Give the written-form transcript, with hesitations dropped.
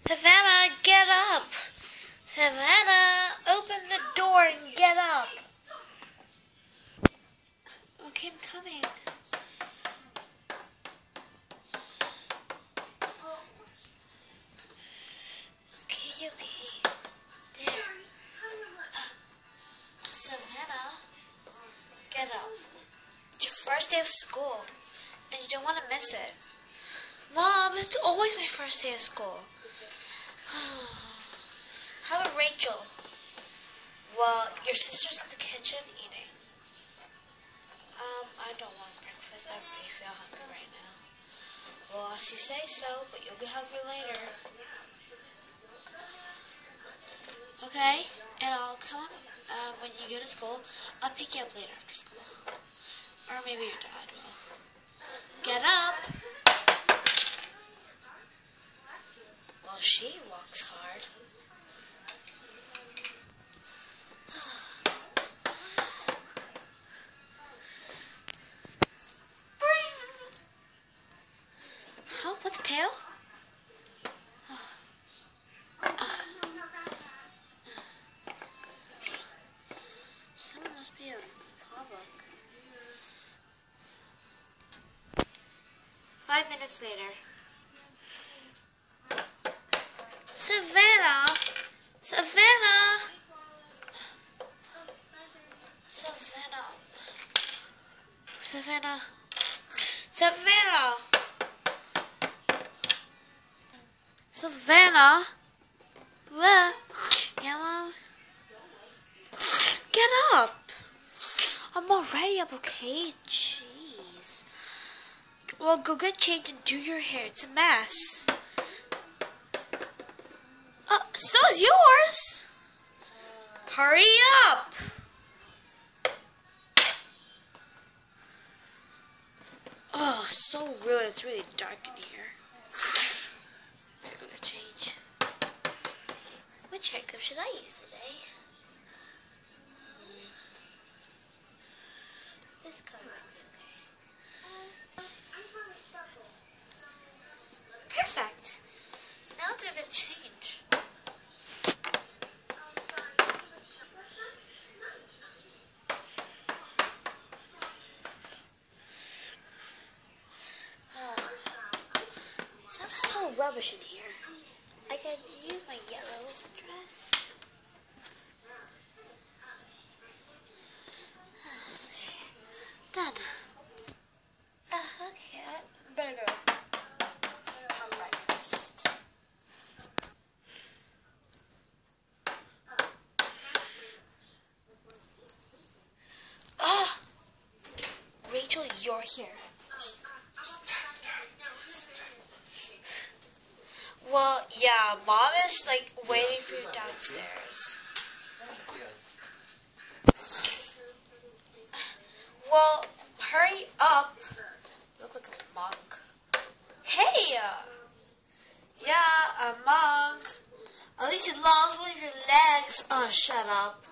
Savannah, get up! Savannah, open the door and get up! Okay, I'm coming. Okay. There. Savannah, get up. It's your first day of school, and you don't want to miss it. Mom, it's always my first day of school. How about Rachel? Well, your sister's in the kitchen eating. I don't want breakfast. I really feel hungry right now. Well, as you say so, but you'll be hungry later. Okay? And I'll come when you go to school. I'll pick you up later after school. Or maybe your dad will. Get up! Well, she walks hard. Help with the tail? Someone must be in public. 5 minutes later. Savannah! Savannah! Savannah! Savannah! Savannah! Savannah? What? Yeah, Mom? Get up! I'm already up, okay? Jeez. Well, go get changed and do your hair. It's a mess. So is yours. Hurry up! Oh, so rude. It's really dark in here. Better go get change. Which haircut should I use today? This color might be okay. Perfect. Now to get change. Sometimes all rubbish in here. I could use my yellow dress. Okay, done. Okay, I better go have breakfast. Rachel, you're here. Well, yeah, Mom is like waiting for you downstairs. Well, hurry up. You look like a monk. Hey! Yeah, a monk. At least it lost one of your legs. Oh, shut up.